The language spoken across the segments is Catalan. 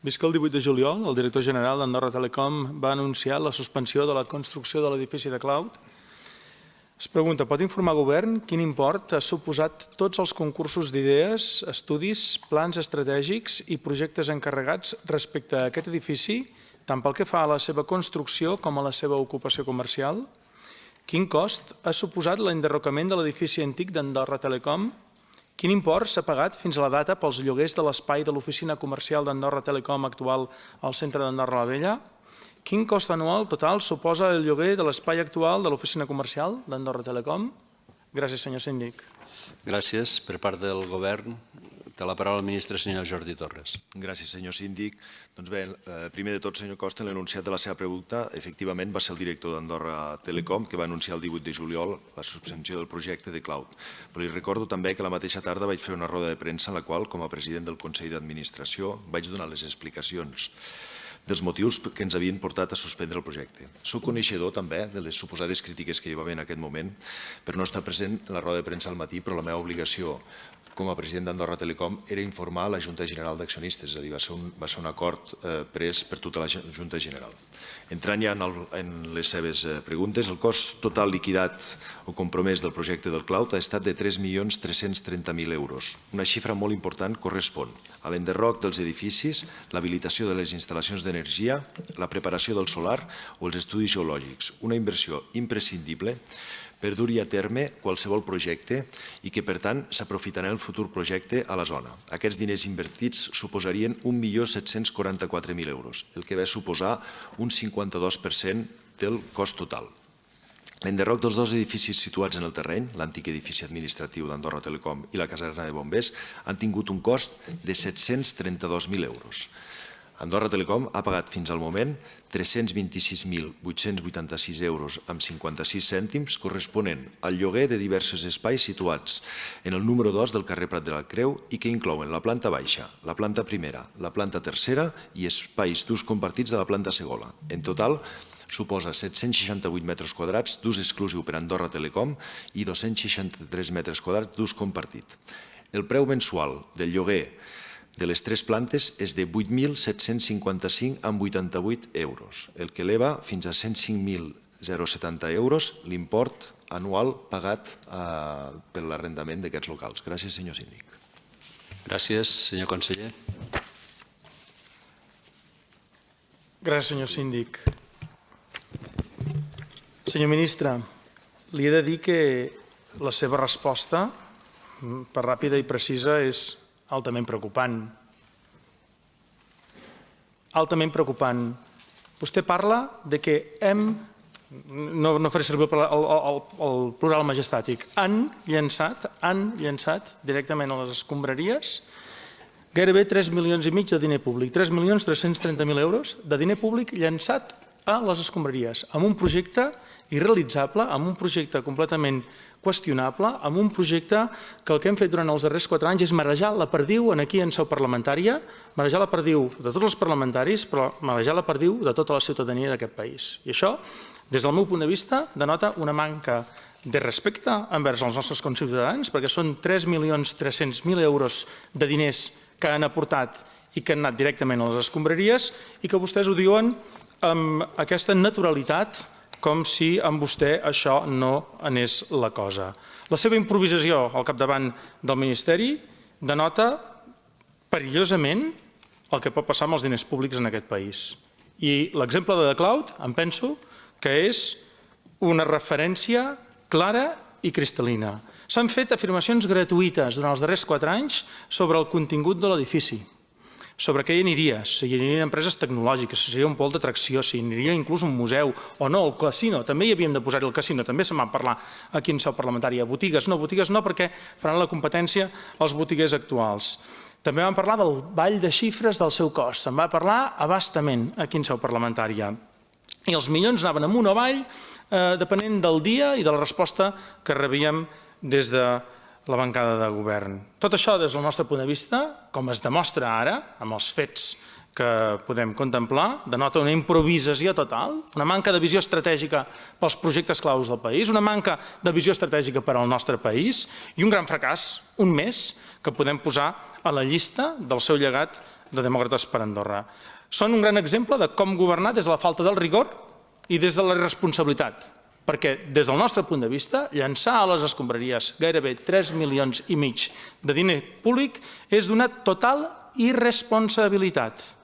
Vist que el 18 de juliol el director general d'Andorra Telecom va anunciar la suspensió de la construcció de l'edifici de cloud, es pregunta, pot informar el govern quin import ha suposat tots els concursos d'idees, estudis, plans estratègics i projectes encarregats respecte a aquest edifici, tant pel que fa a la seva construcció com a la seva ocupació comercial? Quin cost ha suposat l'enderrocament de l'edifici antic d'Andorra Telecom? Quin import s'ha pagat fins a la data pels lloguers de l'espai de l'oficina comercial d'Andorra Telecom actual al centre d'Andorra la Vella? Quin cost anual total suposa el lloguer de l'espai actual de l'oficina comercial d'Andorra Telecom? Gràcies, senyor síndic. Gràcies. Per part del govern, té la paraula el ministre senyor Jordi Torres. Gràcies, senyor síndic. Doncs bé, primer de tot, senyor Costa, en l'enunciat de la seva pregunta, efectivament va ser el director d'Andorra Telecom que va anunciar el 18 de juliol la suspensió del projecte de cloud. Però li recordo també que la mateixa tarda vaig fer una roda de premsa en la qual, com a president del Consell d'Administració, vaig donar les explicacions dels motius que ens havien portat a suspendre el projecte. Soc coneixedor també de les suposades crítiques que hi va haver en aquest moment per no estar present en la roda de premsa al matí, però la meva obligació com a president d'Andorra Telecom era informar la Junta General d'Accionistes, és a dir, va ser un acord pres per tota la Junta General. Entrant ja en les seves preguntes, el cost total liquidat o compromès del projecte del cloud ha estat de 3.330.000 euros. Una xifra molt important correspon a l'enderroc dels edificis, l'habilitació de les instal·lacions d'energia, la preparació del solar o els estudis geològics. Una inversió imprescindible per dur-hi a terme qualsevol projecte i que, per tant, s'aprofitarà el futur projecte a la zona. Aquests diners invertits suposarien 1.744.000 euros, el que va suposar un 52% del cost total. L'enderroc dels dos edificis situats en el terreny, l'antic edifici administratiu d'Andorra Telecom i la caserna de bombers, han tingut un cost de 732.000 euros. Andorra Telecom ha pagat fins al moment 326.886 euros amb 56 cèntims corresponent al lloguer de diversos espais situats en el número 2 del carrer Prat de la Creu i que inclouen la planta baixa, la planta primera, la planta tercera i espais d'ús compartits de la planta segona. En total, suposa 768 metres quadrats d'ús exclusiu per a Andorra Telecom i 263 metres quadrats d'ús compartit. El preu mensual del lloguer de les tres plantes és de 8.755,88 euros, el que eleva fins a 105.070 euros l'import anual pagat per l'arrendament d'aquests locals. Gràcies, senyor síndic. Gràcies, senyor conseller. Gràcies, senyor síndic. Senyor ministre, li he de dir que la seva resposta, per ràpida i precisa, és altament preocupant. Altament preocupant. Vostè parla de que no faré servir el plural majestàtic, han llançat directament a les escombraries gairebé 3,5 milions de diner públic, 3.330.000 euros de diner públic llançat a les escombraries, amb un projecte irrealitzable, amb un projecte completament qüestionable, amb un projecte que el que hem fet durant els darrers 4 anys és marejar la perdiu aquí en seu parlamentària, marejar la perdiu de tots els parlamentaris, però marejar la perdiu de tota la ciutadania d'aquest país. I això, des del meu punt de vista, denota una manca de respecte envers els nostres conciutadans, perquè són 3.300.000 euros de diners que han aportat i que han anat directament a les escombraries i que vostès ho diuen amb aquesta naturalitat com si amb vostè això no anés la cosa. La seva improvisació al capdavant del Ministeri denota perillosament el que pot passar amb els diners públics en aquest país. I l'exemple de The Cloud em penso que és una referència clara i cristal·lina. S'han fet afirmacions gratuïtes durant els darrers 4 anys sobre el contingut de l'edifici, sobre què hi aniria, si hi anirien empreses tecnològiques, si seria un pol d'atracció, si hi aniria inclús un museu o no, el casino, també hi havíem de posar-hi el casino, també se'n va parlar aquí en seu parlamentària. Botigues no, perquè faran la competència als botiguers actuals. També vam parlar del ball de xifres del seu cost, se'n va parlar a bastament aquí en seu parlamentària. I els milions anaven amunt o avall, depenent del dia i de la resposta que rebíem des de la bancada de govern. Tot això, des del nostre punt de vista, com es demostra ara, amb els fets que podem contemplar, denota una improvisació total, una manca de visió estratègica pels projectes claus del país, una manca de visió estratègica per al nostre país i un gran fracàs, un més, que podem posar a la llista del seu llegat de Demòcrates per Andorra. Són un gran exemple de com governar des de la falta del rigor i des de la irresponsabilitat, perquè des del nostre punt de vista, llançar a les escombraries gairebé 3,5 milions de diner públic és d'una total irresponsabilitat.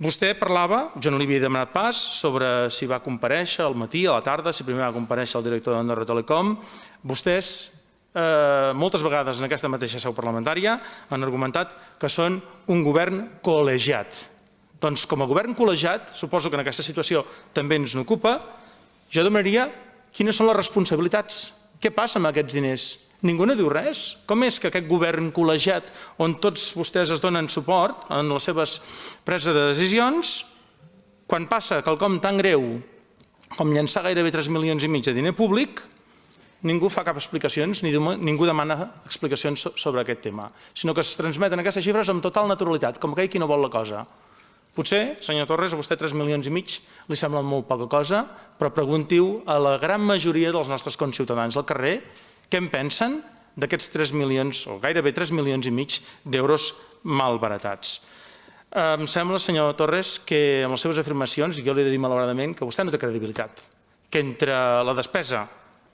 Vostè parlava, jo no li havia demanat pas, sobre si va comparèixer al matí, a la tarda, si primer va comparèixer el director d'Andorra Telecom. Vostès, moltes vegades en aquesta mateixa seu parlamentària, han argumentat que són un govern col·legiat. Doncs com a govern col·legiat, suposo que en aquesta situació també ens n'ocupa, jo demanaria quines són les responsabilitats. Què passa amb aquests diners? Ningú no diu res. Com és que aquest govern col·legiat, on tots vostès es donen suport en les seves preses de decisions, quan passa quelcom tan greu com llançar gairebé 3,5 milions de diner públic, ningú fa cap explicacions, ningú demana explicacions sobre aquest tema, sinó que es transmeten aquestes xifres amb total naturalitat, com aquell qui no vol la cosa. Potser, senyor Torres, a vostè 3,5 milions li sembla molt poca cosa, però pregunti-ho a la gran majoria dels nostres conciutadans al carrer què en pensen d'aquests 3 milions, o gairebé 3,5 milions d'euros malbaratats. Em sembla, senyor Torres, que amb les seves afirmacions, i jo li he de dir malauradament, que vostè no té credibilitat, que entre la despesa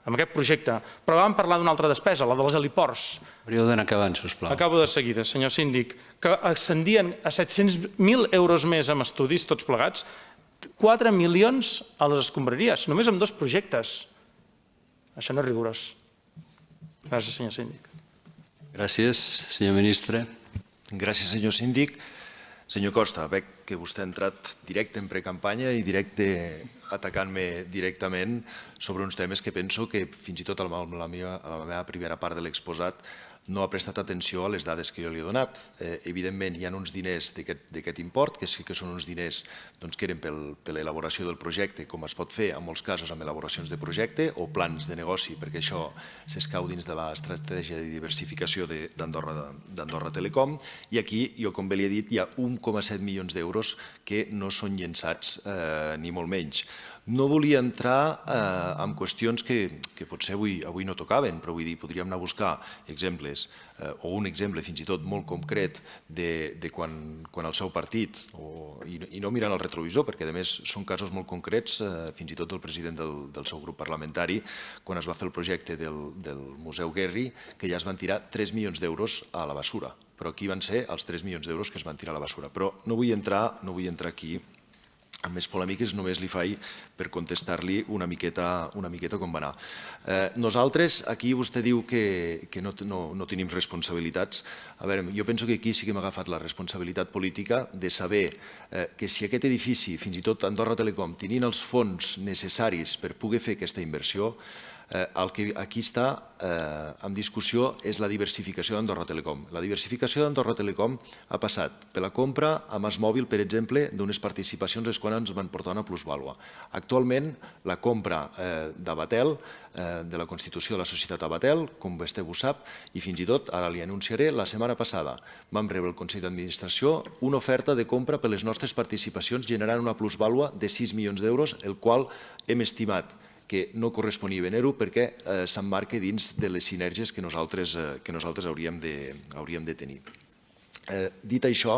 amb aquest projecte, però vam parlar d'una altra despesa, la dels heliports. Hauríeu d'anar acabant, sisplau. Acabo de seguida, senyor síndic, que ascendien a 700.000 euros més amb estudis, tots plegats, 4 milions a les escombraries, només amb 2 projectes. Això no és rigorós. Gràcies, senyor síndic. Gràcies, senyor ministre. Gràcies, senyor síndic. Senyor Costa, veig que vostè ha entrat directe en precampanya i directe atacant-me directament sobre uns temes que penso que fins i tot a la meva primera part de l'exposat no ha prestat atenció a les dades que jo li he donat. Evidentment, hi ha uns diners d'aquest import, que sí que són uns diners que eren per l'elaboració del projecte, com es pot fer en molts casos amb elaboracions de projecte o plans de negoci, perquè això s'escau dins de l'estratègia de diversificació d'Andorra Telecom. I aquí, jo com bé li he dit, hi ha 1,7 milions d'euros que no són llençats ni molt menys. No volia entrar en qüestions que potser avui no tocaven, però vull dir, podríem anar a buscar exemples, o un exemple fins i tot molt concret de quan el seu partit, i no mirant el retrovisor, perquè a més són casos molt concrets, fins i tot del president del seu grup parlamentari, quan es va fer el projecte del Museu Guerri, que ja es van tirar 3 milions d'euros a la bessura. Però aquí van ser els 3 milions d'euros que es van tirar a la bessura. Però no vull entrar aquí amb més polèmiques, només li faig per contestar-li una miqueta com va anar. Nosaltres, aquí vostè diu que no tenim responsabilitats. A veure, jo penso que aquí sí que hem agafat la responsabilitat política de saber que si aquest edifici, fins i tot Andorra Telecom, tenien els fons necessaris per poder fer aquesta inversió, el que aquí està en discussió és la diversificació d'Andorra Telecom. La diversificació d'Andorra Telecom ha passat per la compra a MásMòbil, per exemple, d'unes participacions les quals ens van portar una plusvàlua. Actualment, la compra d'Abatel, de la constitució de la societat Abatel, com vostè ho sap, i fins i tot, ara li anunciaré, la setmana passada vam rebre el Consell d'Administració una oferta de compra per les nostres participacions generant una plusvàlua de 6 milions d'euros, el qual hem estimat que no corresponia venir-ho perquè s'emmarca dins de les sinergies que nosaltres hauríem de tenir. Dit això,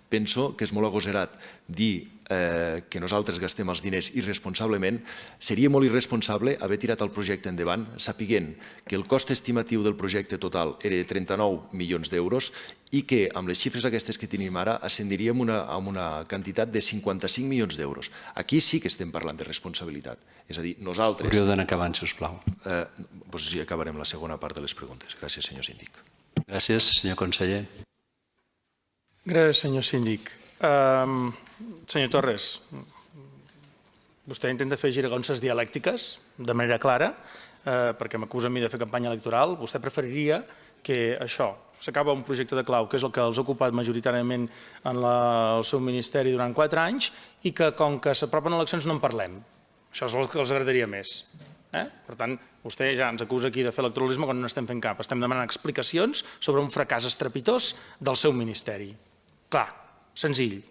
penso que és molt agosarat dir que nosaltres gastem els diners irresponsablement. Seria molt irresponsable haver tirat el projecte endavant sapiguent que el cost estimatiu del projecte total era de 39 milions d'euros i que amb les xifres aquestes que tenim ara ascendiríem a una quantitat de 55 milions d'euros. Aquí sí que estem parlant de responsabilitat. És a dir, nosaltres... Hauríeu d'anar acabant, sisplau. Doncs sí, acabarem la segona part de les preguntes. Gràcies, senyor síndic. Gràcies, senyor conseller. Gràcies, senyor síndic. Senyor Torres, vostè intenta fer giragonses dialèctiques de manera clara, perquè m'acusa a mi de fer campanya electoral. Vostè preferiria que això s'acaba un projecte de clau, que és el que els ha ocupat majoritàriament en el seu ministeri durant 4 anys, i que com que s'apropen eleccions no en parlem. Això és el que els agradaria més. Per tant, vostè ja ens acusa aquí de fer electoralisme quan no estem fent cap. Estem demanant explicacions sobre un fracàs estrepitós del seu ministeri. Clar, senzill.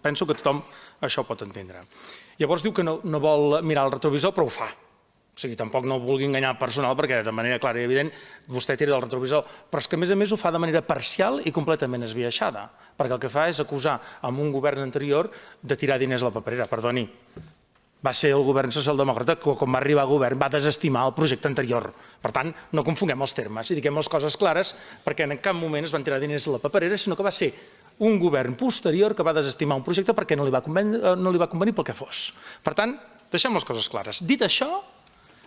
Penso que tothom això ho pot entendre. Llavors diu que no vol mirar el retrovisor, però ho fa. O sigui, tampoc no vulgui enganyar el personal perquè de manera clara i evident vostè tira del retrovisor. Però és que a més ho fa de manera parcial i completament esbiaixada, perquè el que fa és acusar amb un govern anterior de tirar diners a la paperera. Perdoni, va ser el govern socialdemòcrata que quan va arribar a govern va desestimar el projecte anterior. Per tant, no confonguem els termes i diguem les coses clares perquè en cap moment es van tirar diners a la paperera, sinó que va ser un govern posterior que va desestimar un projecte perquè no li va convenir pel que fos. Per tant, deixem les coses clares. Dit això,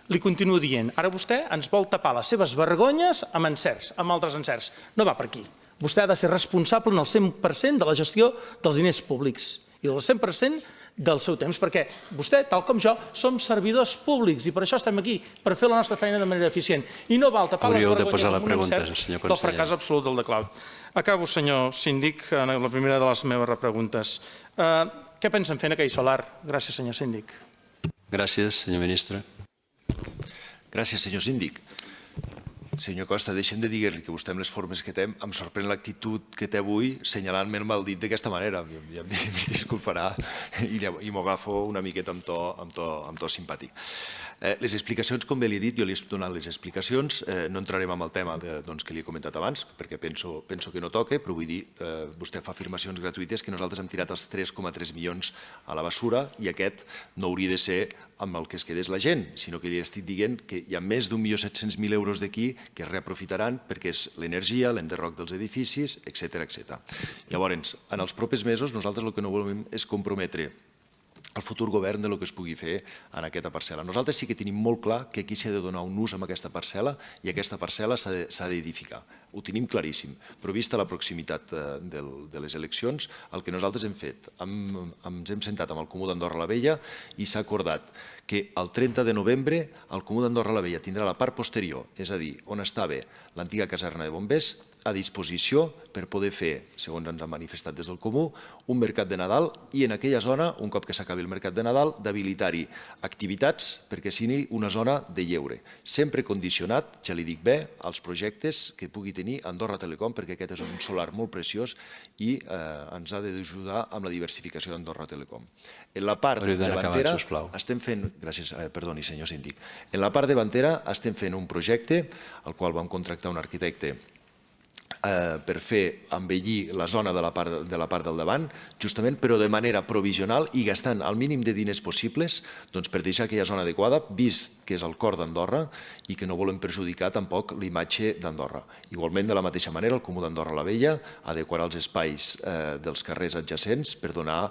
li continuo dient, ara vostè ens vol tapar les seves vergonyes amb encerts, amb altres encerts. No va per aquí. Vostè ha de ser responsable en el 100% de la gestió dels diners públics i del 100% del seu temps, perquè vostè, tal com jo, som servidors públics i per això estem aquí, per fer la nostra feina de manera eficient. I no val tapar les vergonyes amb un encert del fracàs absolut del Cloud. Acabo, senyor síndic, en la primera de les meves repreguntes. Què pensen fer en aquell solar? Gràcies, senyor síndic. Gràcies, senyor ministre. Gràcies, senyor síndic. Senyor Costa, deixem de dir-li que vostè amb les formes que té, em sorprèn l'actitud que té avui senyalant-me el mal dit d'aquesta manera. Ja em disculparà i m'ho agafo una miqueta amb to simpàtic. Les explicacions, com bé li he dit, jo li he donat les explicacions, no entrarem en el tema que li he comentat abans, perquè penso que no toca, però vull dir, vostè fa afirmacions gratuïtes que nosaltres hem tirat els 3,3 milions a la bessura i aquest no hauria de ser amb el que es quedés la gent, sinó que li estic dient que hi ha més d'1.700.000 euros d'aquí que es reaprofitaran perquè és l'energia, l'enderroc dels edificis, etc. Llavors, en els propers mesos nosaltres el que no volem és comprometre el futur govern del que es pugui fer en aquesta parcel·la. Nosaltres sí que tenim molt clar que aquí s'ha de donar un ús a aquesta parcel·la i aquesta parcel·la s'ha d'edificar. Ho tenim claríssim, però vista la proximitat de les eleccions, el que nosaltres hem fet, ens hem sentat amb el Comú d'Andorra la Vella i s'ha acordat que el 30 de novembre el Comú d'Andorra la Vella tindrà la part posterior, és a dir, on estava l'antiga caserna de bombers, a disposició per poder fer, segons ens han manifestat des del Comú, un mercat de Nadal i en aquella zona, un cop que s'acabi el mercat de Nadal, d'habilitar-hi activitats perquè sigui una zona de lleure. Sempre condicionat, ja li dic bé, als projectes que pugui tenir Andorra Telecom, perquè aquest és un solar molt preciós i ens ha d'ajudar amb la diversificació d'Andorra Telecom. En la part davantera estem fent... Gràcies, perdoni, senyor síndic. En la part davantera estem fent un projecte, al qual vam contractar un arquitecte per fer embellir la zona de la part del davant, justament però de manera provisional i gastant el mínim de diners possibles per deixar aquella zona adequada, vist que és el cor d'Andorra i que no volem perjudicar tampoc l'imatge d'Andorra. Igualment, de la mateixa manera, el Comú d'Andorra la Vella adequarà els espais dels carrers adjacents per donar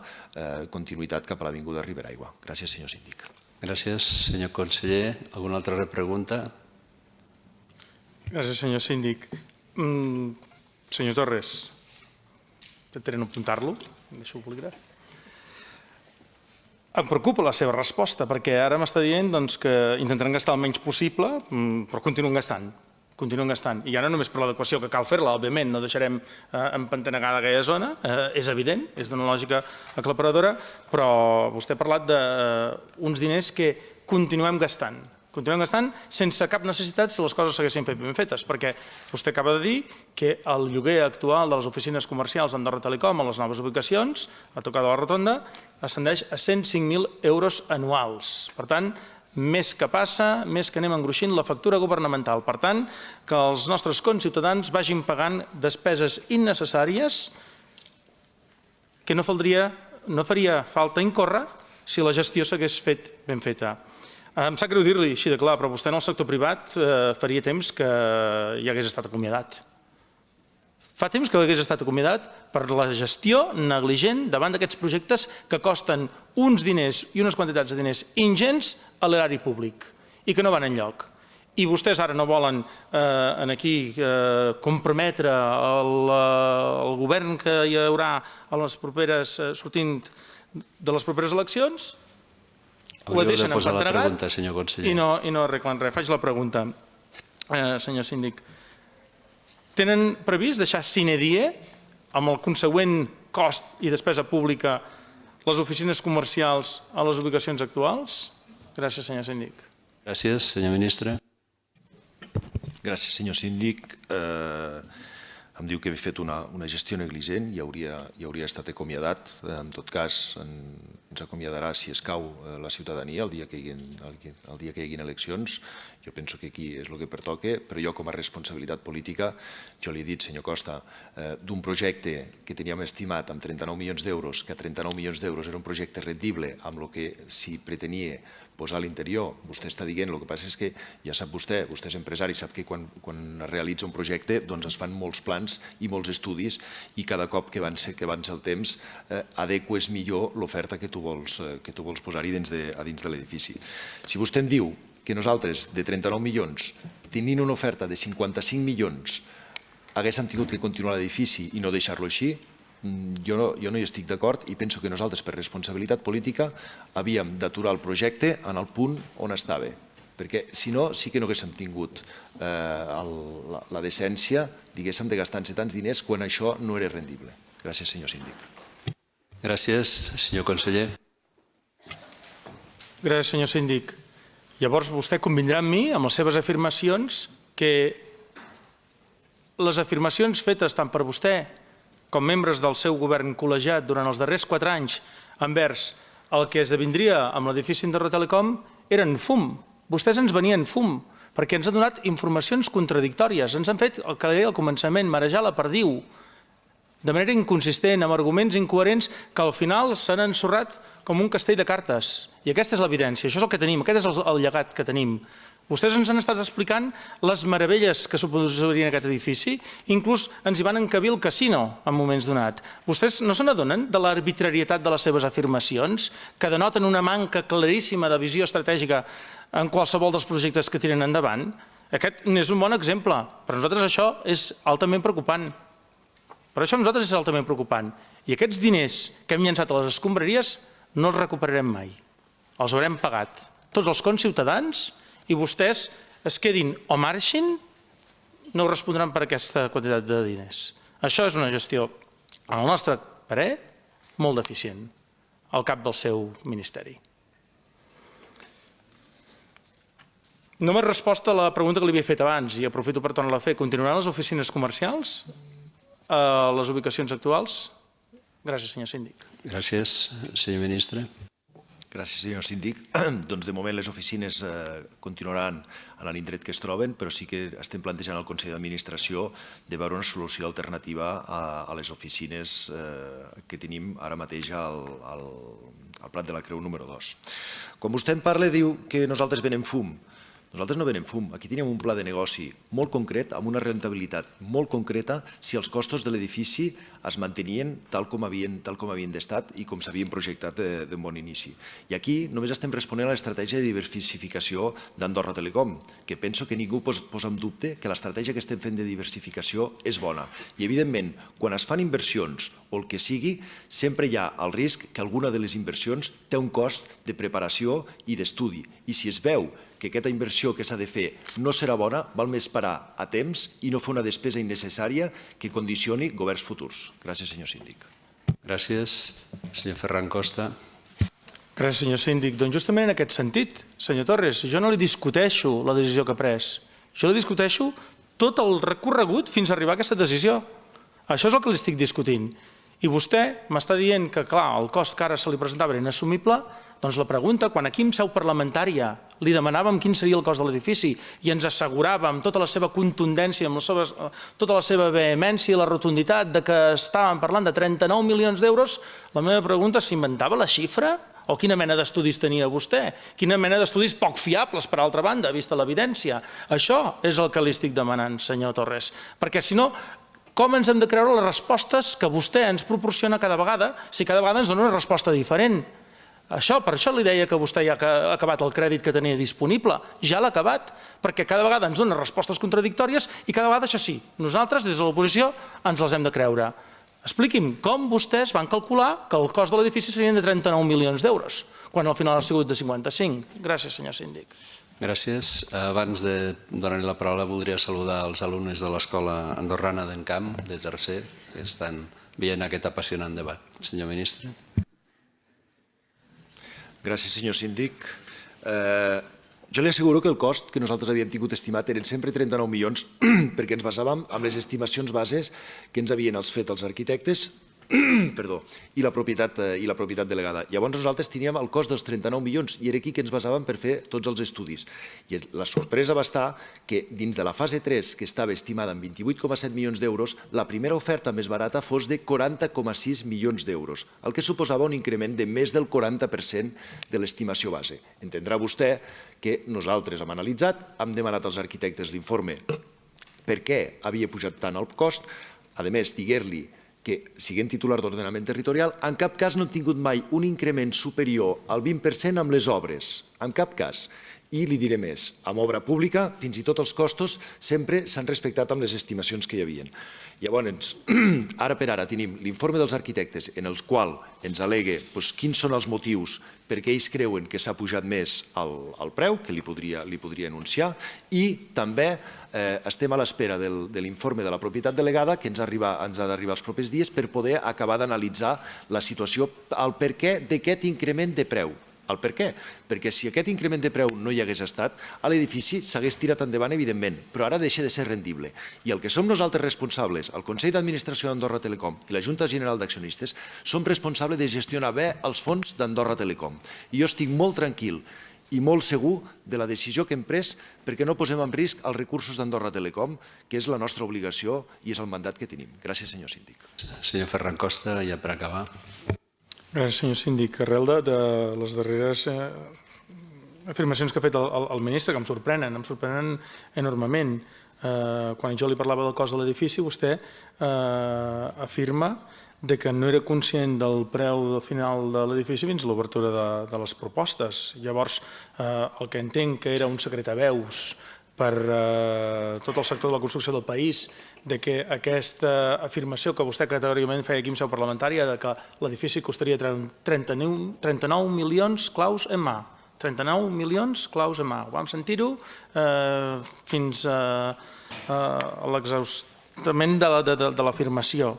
continuïtat cap a l'Avinguda Riberaigua. Gràcies, senyor síndic. Gràcies, senyor conseller. Alguna altra repregunta? Gràcies, senyor síndic. Senyor Torres, intentaré no apuntar-lo, deixo el bolígraf. Em preocupa la seva resposta, perquè ara m'està dient que intentaran gastar el menys possible, però continuen gastant. I ja no només per l'adequació que cal fer-la, òbviament, no deixarem empantanegada aquella zona, és evident, és d'una lògica aclaparadora, però vostè ha parlat d'uns diners que continuem gastant sense cap necessitat si les coses s'haguessin fet ben fetes, perquè vostè acaba de dir que el lloguer actual de les oficines comercials d'Andorra Telecom a les noves ubicacions, a tocar de la rotonda, ascendeix a 105.000 euros anuals. Per tant, més que passa, més que anem engruixint la factura governamental. Per tant, que els nostres conciutadans vagin pagant despeses innecessàries que no faria falta incórrer si la gestió s'hagués fet ben feta. Em sap greu dir-li així de clar, però vostè en el sector privat faria temps que ja hagués estat acomiadat. Fa temps que hagués estat acomiadat per la gestió negligent davant d'aquests projectes que costen uns diners i unes quantitats de diners ingents a l'erari públic i que no van enlloc. I vostès ara no volen aquí comprometre el govern que hi haurà a les properes, sortint de les properes eleccions, ho deixen empantanegat i no arreglen res. Faig la pregunta, senyor síndic. Tenen previst deixar sine die, amb el consegüent cost i despesa pública, les oficines comercials a les ubicacions actuals? Gràcies, senyor síndic. Gràcies, senyor ministre. Gràcies, senyor síndic. Em diu que he fet una gestió negligent i hauria estat acomiadat. En tot cas, ens acomiadarà, si escau, la ciutadania el dia que hi haguin eleccions. Jo penso que aquí és el que pertoca, però jo com a responsabilitat política, jo li he dit, senyor Costa, d'un projecte que teníem estimat amb 39 milions d'euros, que a 39 milions d'euros era un projecte rendible amb el que s'hi pretenia posar a l'interior. Vostè està dient, el que passa és que ja sap vostè és empresari, sap que quan es realitza un projecte doncs es fan molts plans i molts estudis i cada cop que avança el temps adeques millor l'oferta que tu vols posar-hi a dins de l'edifici. Si vostè em diu que nosaltres, de 39 milions, tenint una oferta de 55 milions, haguéssim tingut que continuar l'edifici i no deixar-lo així, jo no hi estic d'acord i penso que nosaltres, per responsabilitat política, havíem d'aturar el projecte en el punt on estava. Perquè, si no, sí que no haguéssim tingut la decència, diguéssim, de gastar-se tants diners quan això no era rendible. Gràcies, senyor síndic. Gràcies, senyor conseller. Gràcies, senyor síndic. Llavors, vostè convindrà amb mi, amb les seves afirmacions, que les afirmacions fetes tant per vostè com membres del seu govern col·legiat durant els darrers 4 anys envers el que esdevindria amb l'edifici Andorra Telecom eren fum. Vostès ens venien fum, perquè ens han donat informacions contradictòries. Ens han fet, el que deia al començament, marejar la perdiu, de manera inconsistent, amb arguments incoherents que al final s'han ensorrat com un castell de cartes. I aquesta és l'evidència, això és el que tenim, aquest és el llegat que tenim. Vostès ens han estat explicant les meravelles que suposarien aquest edifici, inclús ens hi van encabir el casino en moments donats. Vostès no se n'adonen de l'arbitrarietat de les seves afirmacions, que denoten una manca claríssima de visió estratègica en qualsevol dels projectes que tiren endavant? Aquest n'és un bon exemple. Per nosaltres això és altament preocupant. Per això nosaltres és altament preocupant. I aquests diners que hem llançat a les escombraries no els recuperarem mai. Els haurem pagat tots els conciutadans i vostès es quedin o marxin, no ho respondran per aquesta quantitat de diners. Això és una gestió, al nostre parer, molt deficient al cap del seu ministeri. No m'ha respost a la pregunta que li havia fet abans i aprofito per tornar-la a fer. Continuaran les oficines comercials a les ubicacions actuals? Gràcies, senyor síndic. Gràcies, senyor ministre. Gràcies, senyor síndic. Doncs de moment les oficines continuaran a l'indret que es troben, però sí que estem plantejant al Consell d'Administració de veure una solució alternativa a les oficines que tenim ara mateix al Prat de la Creu número 2. Quan vostè em parla, diu que nosaltres venem fum. Nosaltres no venem fum. Aquí teníem un pla de negoci molt concret, amb una rentabilitat molt concreta, si els costos de l'edifici es mantenien tal com havien d'estat i com s'havien projectat d'un bon inici. I aquí només estem responent a l'estratègia de diversificació d'Andorra Telecom, que penso que ningú posa en dubte que l'estratègia que estem fent de diversificació és bona. I, evidentment, quan es fan inversions o el que sigui, sempre hi ha el risc que alguna de les inversions té un cost de preparació i d'estudi. I si es veu que aquesta inversió que s'ha de fer no serà bona, val més parar a temps i no fer una despesa innecessària que condicioni governs futurs. Gràcies, senyor síndic. Gràcies, senyor Ferran Costa. Gràcies, senyor síndic. Doncs justament en aquest sentit, senyor Torres, jo no li discuteixo la decisió que ha pres. Jo li discuteixo tot el recorregut fins a arribar a aquesta decisió. Això és el que li estic discutint. I vostè m'està dient que, clar, el cost que ara se li presentava era inassumible. Doncs la pregunta, quan aquí en seu parlamentària li demanàvem quin seria el cost de l'edifici i ens assegurava amb tota la seva contundència, amb tota la seva vehemència i la rotunditat de que estàvem parlant de 39 milions d'euros, la meva pregunta és si inventava la xifra o quina mena d'estudis tenia vostè, quina mena d'estudis poc fiables, per altra banda, vista l'evidència. Això és el que li estic demanant, senyor Torres, perquè si no, com ens hem de creure les respostes que vostè ens proporciona cada vegada, si cada vegada ens dona una resposta diferent? Per això li deia que vostè ja ha acabat el crèdit que tenia disponible. Ja l'ha acabat, perquè cada vegada ens dona respostes contradictòries i cada vegada, això sí, nosaltres des de l'oposició ens les hem de creure. Expliqui'm com vostès van calcular que el cost de l'edifici serien de 39 milions d'euros, quan al final ha sigut de 55. Gràcies, senyor síndic. Gràcies. Abans de donar la paraula, voldria saludar els alumnes de l'Escola Andorrana d'Encamp, de tercer, que estan veient aquest apassionant debat. Senyor ministre. Gràcies, senyor síndic. Jo li asseguro que el cost que nosaltres havíem tingut estimat eren sempre 39 milions perquè ens basàvem en les estimacions bases que ens havien fet els arquitectes i la propietat delegada. Llavors nosaltres teníem el cost dels 39 milions i era aquí que ens basàvem per fer tots els estudis. I la sorpresa va estar que dins de la fase 3, que estava estimada en 28,7 milions d'euros, la primera oferta més barata fos de 40,6 milions d'euros, el que suposava un increment de més del 40% de l'estimació base. Entendrà vostè que nosaltres hem analitzat, hem demanat als arquitectes l'informe per què havia pujat tant el cost, a més, dir-li que, siguent titular d'ordenament territorial, en cap cas no han tingut mai un increment superior al 20% amb les obres, en cap cas. I li diré més, amb obra pública, fins i tot els costos sempre s'han respectat amb les estimacions que hi havia. Llavors, ara per ara tenim l'informe dels arquitectes en el qual ens al·lega quins són els motius perquè ells creuen que s'ha pujat més el preu, que li podria anunciar, i també estem a l'espera de l'informe de la propietat delegada que ens ha d'arribar els propers dies per poder acabar d'analitzar la situació, el perquè d'aquest increment de preu. El per què? Perquè si aquest increment de preu no hi hagués estat, a l'edifici s'hagués tirat endavant, evidentment, però ara deixa de ser rendible. I el que som nosaltres responsables, el Consell d'Administració d'Andorra Telecom i la Junta General d'Accionistes, som responsables de gestionar bé els fons d'Andorra Telecom. I jo estic molt tranquil i molt segur de la decisió que hem pres perquè no posem en risc els recursos d'Andorra Telecom, que és la nostra obligació i és el mandat que tenim. Gràcies, senyor síndic. Senyor Ferran Costa, ja per acabar. Gràcies, senyor síndic. Arrel de les darreres afirmacions que ha fet el ministre, que em sorprenen enormement. Quan jo li parlava del cost de l'edifici, vostè afirma que no era conscient del preu final de l'edifici fins a l'obertura de les propostes. Llavors, el que entenc que era un secretaveus per tot el sector de la construcció del país, que aquesta afirmació que vostè categòricament feia aquí en seu parlamentària, que l'edifici costaria 39 milions claus en mà. 39 milions claus en mà. Vam sentir-ho fins a l'exhaustament de l'afirmació.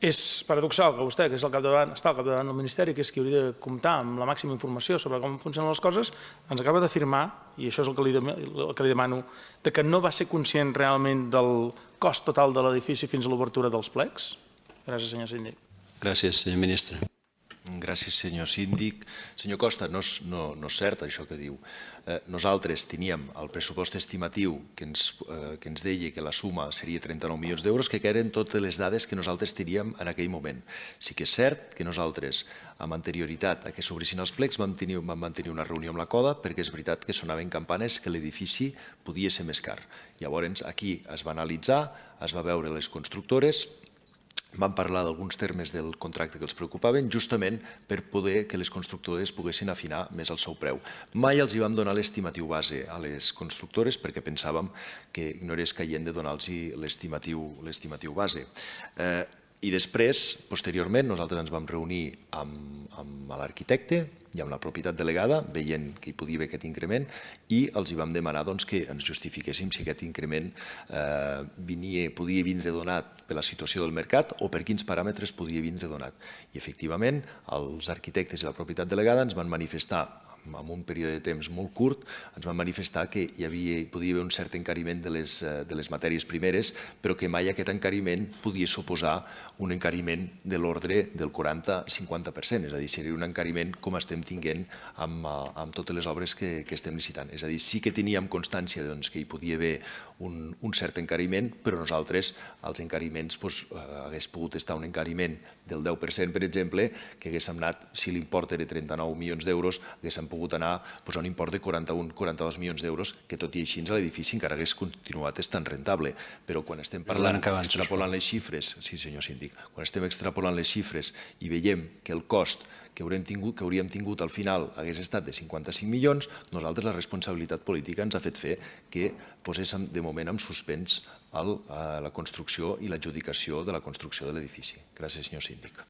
És paradoxal que vostè, que està al capdavant del Ministeri, que és qui hauria de comptar amb la màxima informació sobre com funcionen les coses, ens acaba d'afirmar, i això és el que li demano, que no va ser conscient realment del cost total de l'edifici fins a l'obertura dels plecs? Gràcies, senyor síndic. Gràcies, senyor ministre. Gràcies, senyor síndic. Senyor Costa, no és cert això que diu. Nosaltres teníem el pressupost estimatiu que ens deia que la suma seria 39 milions d'euros, que eren totes les dades que nosaltres teníem en aquell moment. Sí que és cert que nosaltres, amb anterioritat a que s'obrissin els plecs, vam mantenir una reunió amb la CODA perquè és veritat que sonaven campanes que l'edifici podia ser més car. Llavors, aquí es va analitzar, es va veure les constructores, vam parlar d'alguns termes del contracte que els preocupaven, justament per poder que les constructores poguessin afinar més el seu preu. Mai els hi vam donar l'estimatiu base a les constructores perquè pensàvem que no era escaient de donar-los l'estimatiu base. I després, posteriorment, nosaltres ens vam reunir amb l'arquitecte i amb la propietat delegada, veient que hi podia haver aquest increment, i els hi vam demanar que ens justifiquéssim si aquest increment podia vindre donat per la situació del mercat o per quins paràmetres podia vindre donat. I, efectivament, els arquitectes i la propietat delegada ens van manifestar en un període de temps molt curt, ens van manifestar que podia haver un cert encariment de les matèries primeres, però que mai aquest encariment podia suposar un encariment de l'ordre del 40-50%, és a dir, seria un encariment com estem tinguent amb totes les obres que estem licitant. És a dir, sí que teníem constància que hi podia haver un cert encariment, però nosaltres els encariments hagués pogut estar un encariment del 10%, per exemple, que haguéssim anat, si l'import era 39 milions d'euros, haguéssim pogut anar a un import de 42 milions d'euros, que tot i així l'edifici encara hagués continuat estant rentable. Però quan estem parlant, extrapolant les xifres, sí, senyor síndic, quan estem extrapolant les xifres i veiem que el cost que hauríem tingut al final hagués estat de 55 milions, nosaltres la responsabilitat política ens ha fet fer que poséssim de moment en suspens la construcció i l'adjudicació de la construcció de l'edifici. Gràcies, senyor síndic.